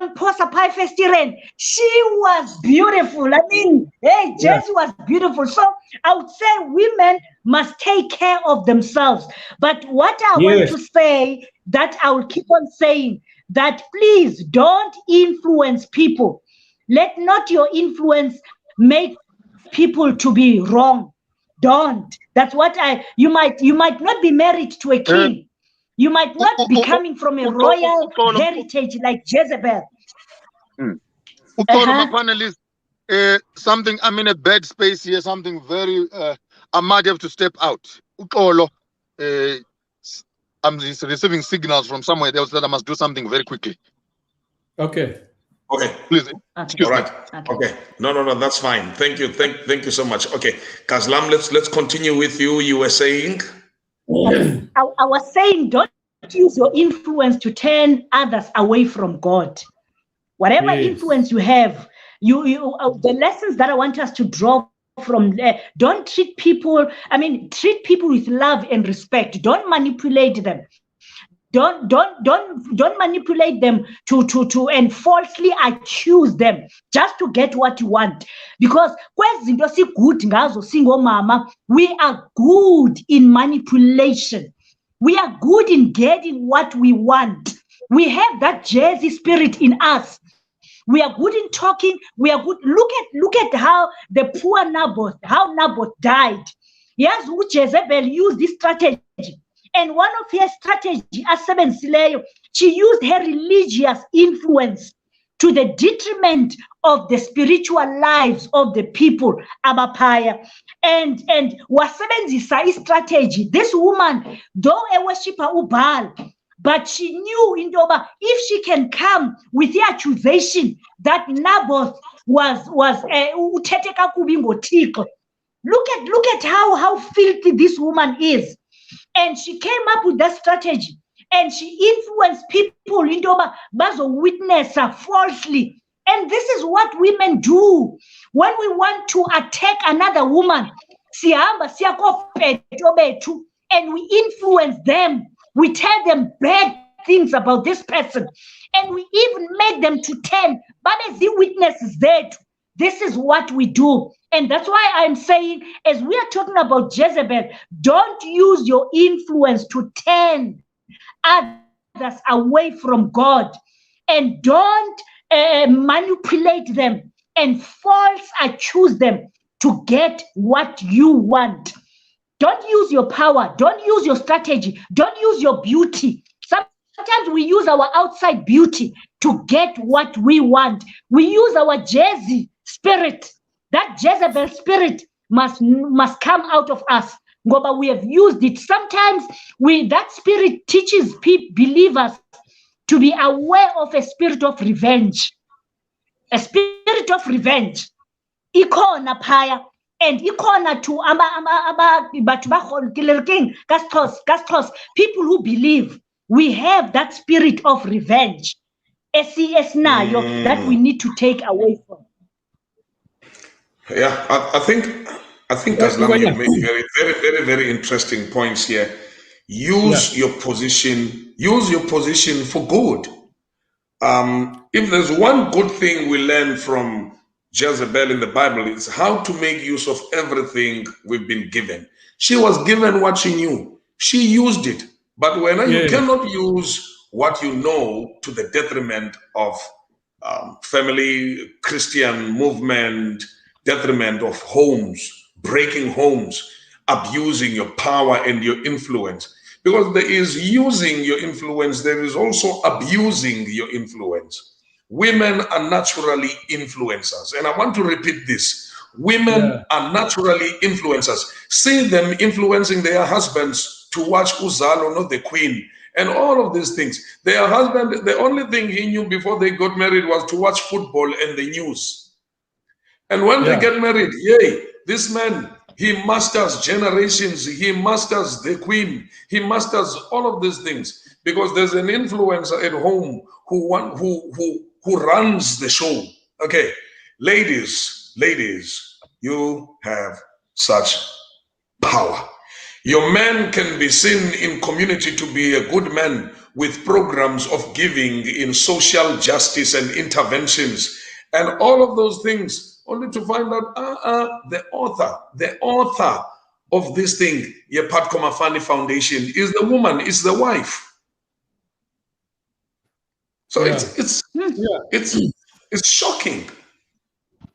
[SPEAKER 4] She was beautiful. I mean, hey, Jesse was beautiful. So I would say women must take care of themselves. But what I want to say, that I will keep on saying, that please don't influence people. Let not your influence make people to be wrong. Don't. That's what you might not be married to a king. You might not be coming from a royal heritage like Jezebel.
[SPEAKER 3] My panelists, something, I'm in a bad space here, something very, I might have to step out. I'm receiving signals from somewhere else that I must do something very quickly.
[SPEAKER 2] Okay.
[SPEAKER 3] Please.
[SPEAKER 1] All right. Okay. No, that's fine. Thank you. Thank you so much. Okay. Kazlam, let's continue with you. You were saying?
[SPEAKER 4] I was saying, don't use your influence to turn others away from God. Whatever influence you have, the lessons that I want us to draw from there, don't treat people, treat people with love and respect. Don't manipulate them. Don't manipulate them to and falsely accuse them just to get what you want. Because we are good in manipulation. We are good in getting what we want. We have that Jezzy spirit in us. We are good in talking. We are good. Look at how the poor Naboth died. Yes, Jezebel used this strategy. And one of her strategy, she used her religious influence to the detriment of the spiritual lives of the people, Abapaya. And wasebenzisa strategy. This woman, though a worshipper Ubal, but she knew if she can come with the accusation that Naboth was uteteka kubingo tiko. Look at how filthy this woman is. And she came up with that strategy, and she influenced people into bazo witness falsely. And this is what women do when we want to attack another woman. And we influence them. We tell them bad things about this person, and we even make them to turn. But as the witnesses there, This is what we do. And that's why I'm saying, as we are talking about Jezebel, don't use your influence to turn others away from God. And don't manipulate them and false accuse them to get what you want. Don't use your power. Don't use your strategy. Don't use your beauty. Sometimes we use our outside beauty to get what we want. We use our Jezzy spirit. That Jezebel spirit must come out of us. But we have used it. Sometimes that spirit teaches believers to be aware of a spirit of revenge. A spirit of revenge. Ikona phaya. And ikhona to people who believe we have that spirit of revenge. That we need to take away from.
[SPEAKER 1] Yeah, I think Aslam, you make very interesting points here. Use your position for good. If there's one good thing we learn from Jezebel in the Bible, it's how to make use of everything we've been given. She was given what she knew. She used it. But when you cannot use what you know to the detriment of family, Christian movement, detriment of homes, breaking homes, abusing your power and your influence. Because there is using your influence, there is also abusing your influence. Women are naturally influencers. And I want to repeat this. Women are naturally influencers. See them influencing their husbands to watch Uzalo, not the Queen, and all of these things. Their husband, the only thing he knew before they got married was to watch football and the news. And when they get married, this man, he masters generations, he masters the Queen, he masters all of these things, because there's an influencer at home who runs the show. Okay, ladies, you have such power. Your man can be seen in community to be a good man with programs of giving in social justice and interventions and all of those things, only to find out the author of this thing, Yepat Komafani Foundation, is the woman, is the wife. So it's shocking.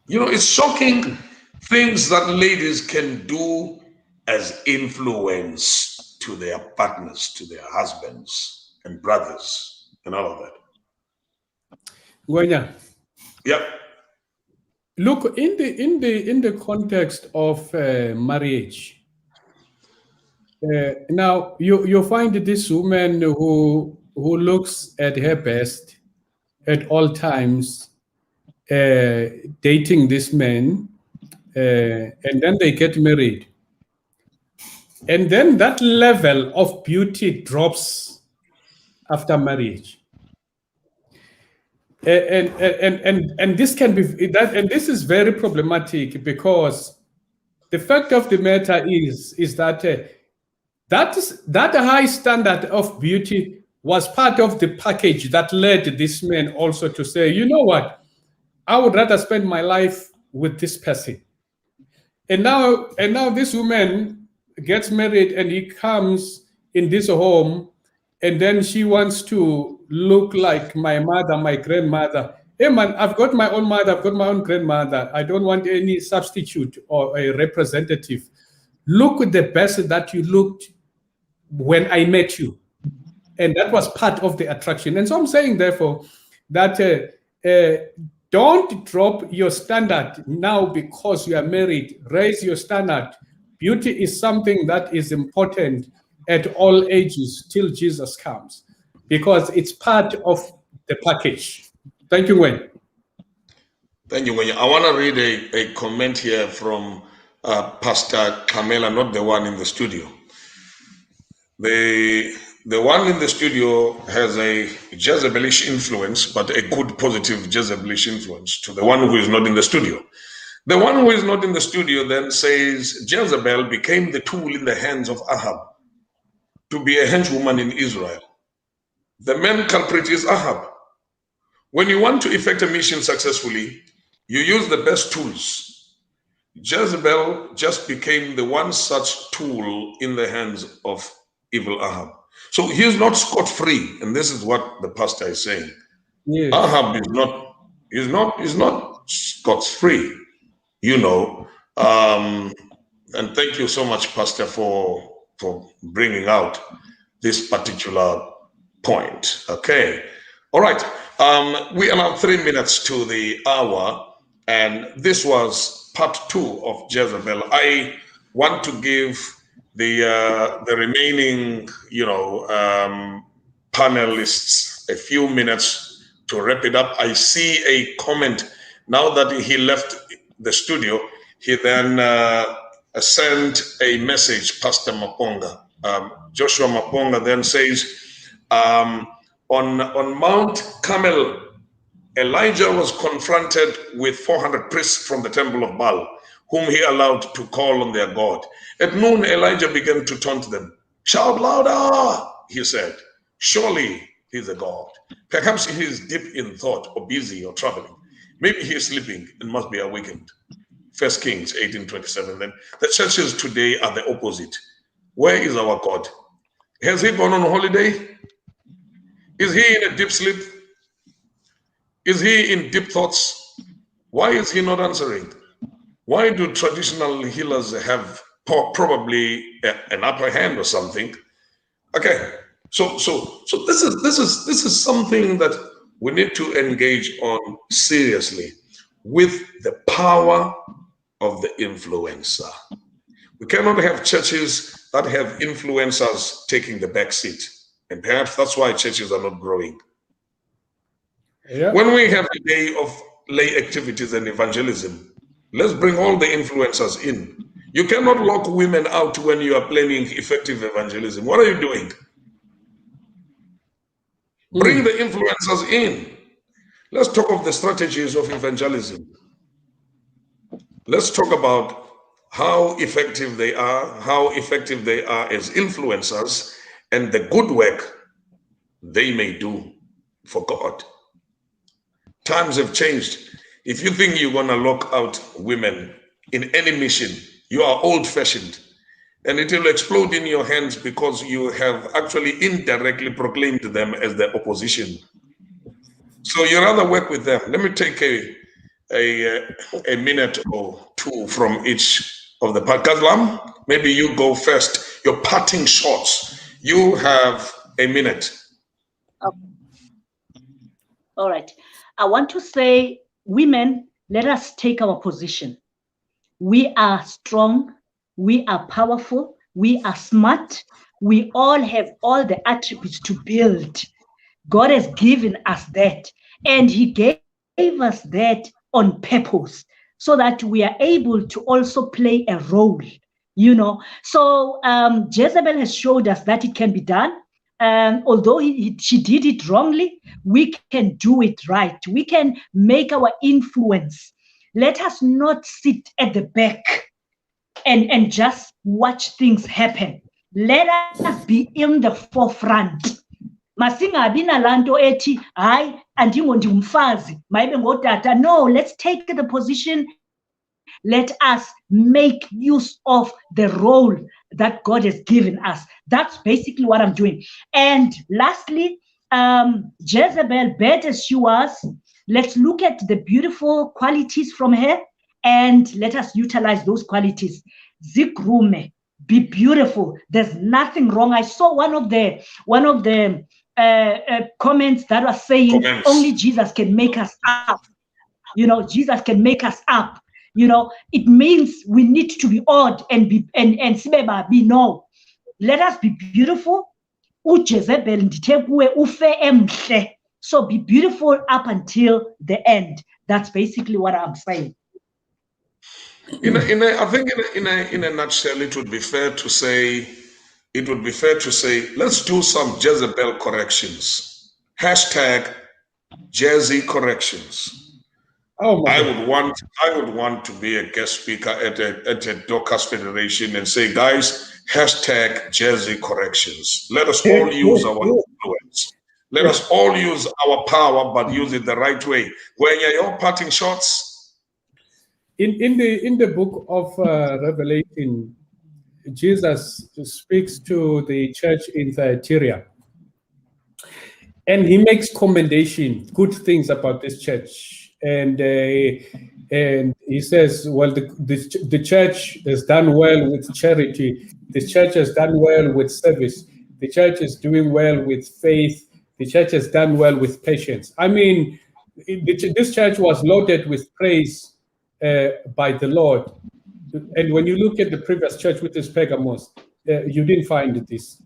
[SPEAKER 1] You know, it's shocking things that ladies can do as influence to their partners, to their husbands and brothers, and all of that.
[SPEAKER 2] Gwenya.
[SPEAKER 1] Yep.
[SPEAKER 2] Look, in the context of marriage, now you find this woman who looks at her best at all times, dating this man, and then they get married. And then that level of beauty drops after marriage. And this can be that, and this is very problematic, because the fact of the matter is that that high standard of beauty was part of the package that led this man also to say, you know what, I would rather spend my life with this person. And now this woman gets married, and he comes in this home, and then she wants to look like my mother, my grandmother. Hey man, I've got my own mother, I've got my own grandmother. I don't want any substitute or a representative. Look at the best that you looked when I met you. And that was part of the attraction. And so I'm saying, therefore, that don't drop your standard now because you are married. Raise your standard. Beauty is something that is important at all ages till Jesus comes, because it's part of the package. Thank you, Wayne.
[SPEAKER 1] Thank you, Wayne. I want to read a comment here from Pastor Camela, not the one in the studio. The one in the studio has a Jezebelish influence, but a good, positive Jezebelish influence to the one who is not in the studio. The one who is not in the studio then says Jezebel became the tool in the hands of Ahab to be a henchwoman in Israel. The main culprit is Ahab. When you want to effect a mission successfully, You use the best tools. Jezebel just became the one such tool in the hands of evil Ahab. So he's not scot-free, and this is what the pastor is saying.
[SPEAKER 2] Yes.
[SPEAKER 1] Ahab is not scot-free, you know. And thank you so much, Pastor, for bringing out this particular point. Okay. All right. We are now 3 minutes to the hour, and this was part 2 of Jezebel. I want to give the remaining, panelists a few minutes to wrap it up. I see a comment now that he left the studio. He then sent a message, Pastor Maponga. Joshua Maponga then says, on Mount Carmel, Elijah was confronted with 400 priests from the temple of Baal, whom he allowed to call on their God. At noon, Elijah began to taunt them. Shout louder, he said. Surely he's a God. Perhaps he is deep in thought or busy or traveling. Maybe he is sleeping and must be awakened. 1 Kings 18:27. Then the churches today are the opposite. Where is our God? Has he gone on holiday? Is he in a deep sleep? Is he in deep thoughts? Why is he not answering? Why do traditional healers have probably an upper hand or something? Okay, so this is something that we need to engage on seriously with the power of the influencer. We cannot have churches that have influencers taking the back seat, and perhaps that's why churches are not growing.
[SPEAKER 2] Yeah.
[SPEAKER 1] When we have a day of lay activities and evangelism, let's bring all the influencers in. You cannot lock women out when you are planning effective evangelism. What are you doing? Bring the influencers in. Let's talk of the strategies of evangelism. Let's talk about how effective they are as influencers, and the good work they may do for God. Times have changed. If you think you're going to lock out women in any mission, you are old-fashioned, and it will explode in your hands because you have actually indirectly proclaimed them as the opposition. So you rather work with them. Let me take a minute or two from each of the part. Kazlam, maybe you go first. Your parting shots. You have a minute.
[SPEAKER 4] Okay. All right. I want to say, women, let us take our position. We are strong. We are powerful. We are smart. We all have all the attributes to build. God has given us that. And he gave us that on purpose so that we are able to also play a role, So Jezebel has showed us that it can be done. Although she did it wrongly, we can do it right. We can make our influence. Let us not sit at the back and just watch things happen. Let us be in the forefront. Masingabi nalanto ethi hayi andingomfazi mayibe ngodata. No, let's take the position. Let us make use of the role that God has given us. That's basically what I'm doing. And lastly, Jezebel, bad as she was, let's look at the beautiful qualities from her and let us utilize those qualities. Zikrume, be beautiful. There's nothing wrong. I saw one of the comments that was saying only Jesus can make us up. Jesus can make us up. It means we need to be odd and be no. Let us be beautiful. Jezebel ufe. So be beautiful up until the end. That's basically what I'm saying.
[SPEAKER 1] I think in a nutshell, it would be fair to say, let's do some Jezebel corrections. Hashtag Jezzy corrections.
[SPEAKER 2] Oh,
[SPEAKER 1] I would want to be a guest speaker at a Dorcas Federation and say, guys, hashtag Jezzy corrections. Let us all use our influence. Let us all use our power, but use it the right way. When you're parting shots,
[SPEAKER 2] in the book of Revelation, Jesus speaks to the church in Thyatira, and he makes commendation, good things about this church, and he says, well, the church has done well with charity. The church has done well with service. The church is doing well with faith. The church has done well with patience. I mean, this church was loaded with praise by the Lord. And when you look at the previous church, which is Pergamos, you didn't find this.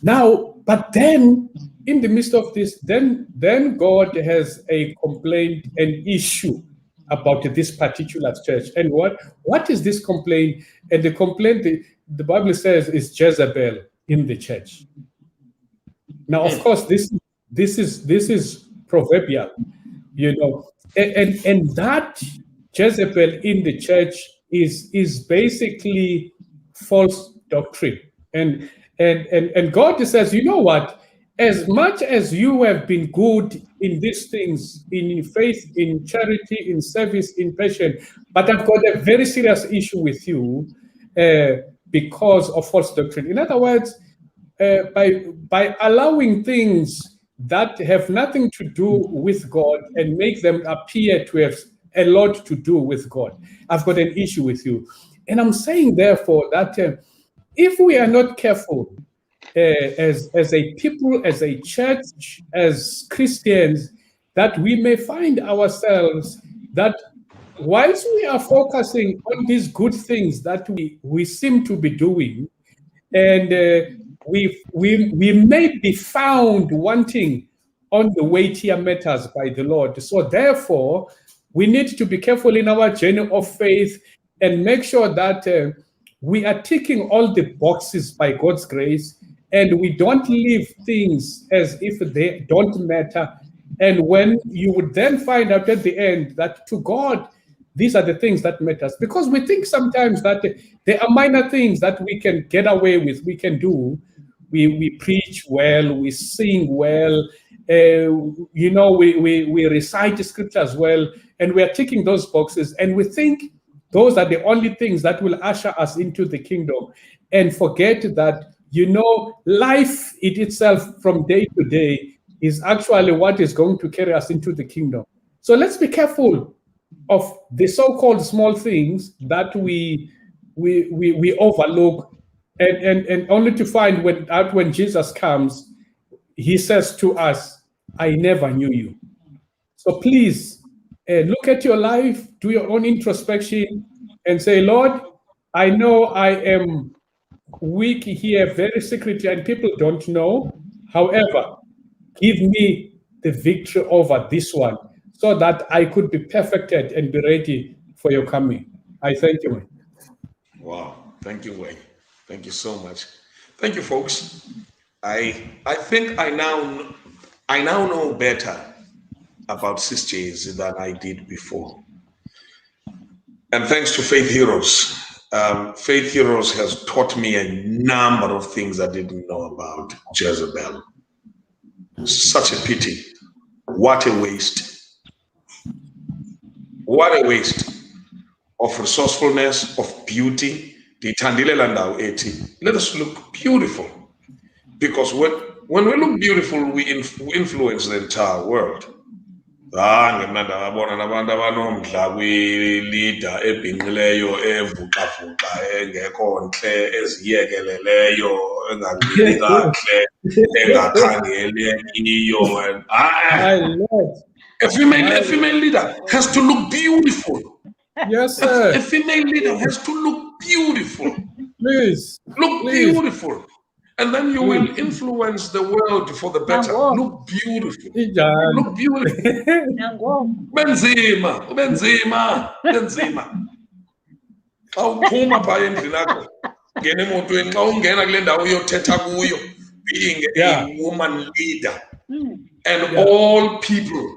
[SPEAKER 2] Now, but then, in the midst of this, then God has a complaint, an issue about this particular church. And what is this complaint? And the complaint, the Bible says, is Jezebel in the church. Now, of course, this is proverbial, you know, and that Jezebel in the church is basically false doctrine. And God says, you know what? As much as you have been good in these things, in faith, in charity, in service, in patience, but I've got a very serious issue with you because of false doctrine. In other words, by allowing things that have nothing to do with God and make them appear to have a lot to do with God, I've got an issue with you. And I'm saying, therefore, that if we are not careful as a people, as a church, as Christians, that we may find ourselves that whilst we are focusing on these good things that we seem to be doing, and we may be found wanting on the weightier matters by the Lord. So therefore, we need to be careful in our journey of faith and make sure that we are ticking all the boxes by God's grace, and we don't leave things as if they don't matter. And when you would then find out at the end that to God, these are the things that matters, because we think sometimes that there are minor things that we can get away with, we can do. We preach well, we sing well, you know, we recite the scriptures well, and we are ticking those boxes, and we think those are the only things that will usher us into the kingdom, and forget that, you know, life in itself from day to day is actually what is going to carry us into the kingdom. So let's be careful of the so-called small things that we overlook, and only to find when Jesus comes, he says to us, I never knew you. So please look at your life, do your own introspection, and say, Lord, I know I am weak here, very secretly, and people don't know. However, give me the victory over this one, so that I could be perfected and be ready for your coming. I thank you, Wayne.
[SPEAKER 1] Wow, thank you, Wayne. Thank you so much. Thank you, folks. I think I now know better about sisters than I did before. And thanks to Faith Heroes. Faith Heroes has taught me a number of things I didn't know about Jezebel. Such a pity. What a waste. What a waste of resourcefulness, of beauty. Let us look beautiful. Because when we look beautiful, we influence the entire world. Nabantu abanomdla kwi-leader ebhinqileyo evuxa-vuxa engekho ntle eziyekeleleyo engangeneli kakuhle engakhangelekiyo. A female leader has to look beautiful.
[SPEAKER 2] Yes, sir.
[SPEAKER 1] A female leader has to look beautiful.
[SPEAKER 2] Please.
[SPEAKER 1] Look beautiful. And then you will influence the world for the better. Look beautiful. Look beautiful. Benzima. Xa uphuma phaya endlini yakho, ngena emotweni, xa ungena kule ndawo uyothetha kuyo, being a woman leader. And all people,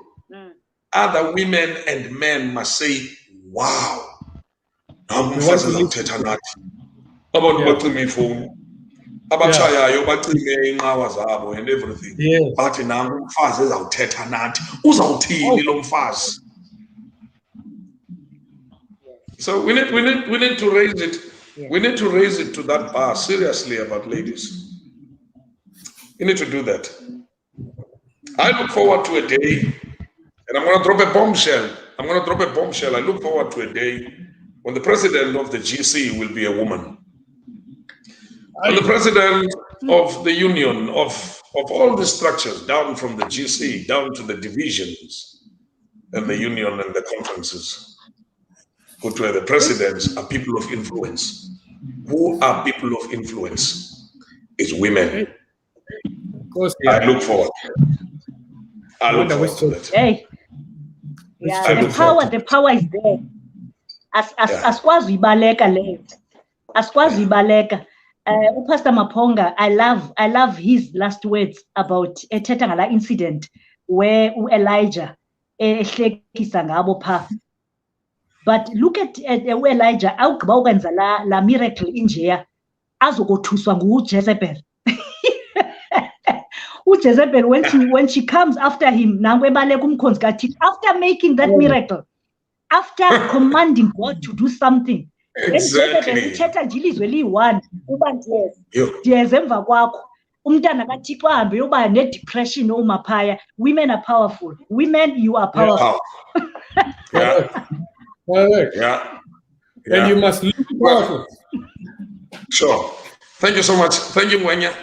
[SPEAKER 1] other women and men must say, wow. Umfazi uzawuthetha nathi. Abantu bacima ifowuni. Abatshayayo bacime inqawa zabo and everything. Bathi nangu umfazi ezawuthetha nathi. Uzawuthini lo mfazi? So we need to raise it.
[SPEAKER 4] Yeah.
[SPEAKER 1] We need to raise it to that bar seriously about ladies. We need to do that. I look forward to a day, and I'm going to drop a bombshell. I look forward to a day when the president of the GC will be a woman. And the president of the union, of all the structures, down from the GC, down to the divisions, and the union and the conferences, who were the presidents, are people of influence. Who are people of influence? It's women.
[SPEAKER 2] Of course,
[SPEAKER 1] I look forward to it. I look forward to it.
[SPEAKER 4] Hey, yeah, the power is there. Asikwazi uyibaleka leyo. Asikwazi uyibaleka. Pastor Maponga, I love his last words about ethetha ngala incident where Elijah ehlekisa ngabo pha. But look at Elijah, awugqiba ukwenza la miracle injeya azokothuswa nguJezebel. Jezebel, when she comes after him, after making that miracle, after commanding God to do something,
[SPEAKER 1] Exactly.
[SPEAKER 4] Women are powerful. Women, you are powerful.
[SPEAKER 1] Yeah.
[SPEAKER 2] And you must look powerful.
[SPEAKER 1] Sure. Thank you so much. Thank you, Mwenya.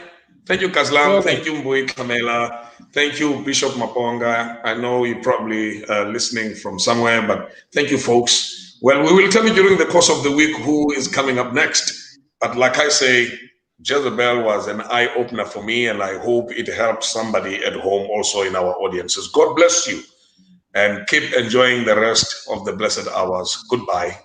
[SPEAKER 1] Thank you, Kazlam. Thank you, Mbui Kamela. Thank you, Bishop Maponga. I know you're probably listening from somewhere, but thank you, folks. Well, we will tell you during the course of the week who is coming up next. But like I say, Jezebel was an eye-opener for me, and I hope it helps somebody at home also in our audiences. God bless you, and keep enjoying the rest of the blessed hours. Goodbye.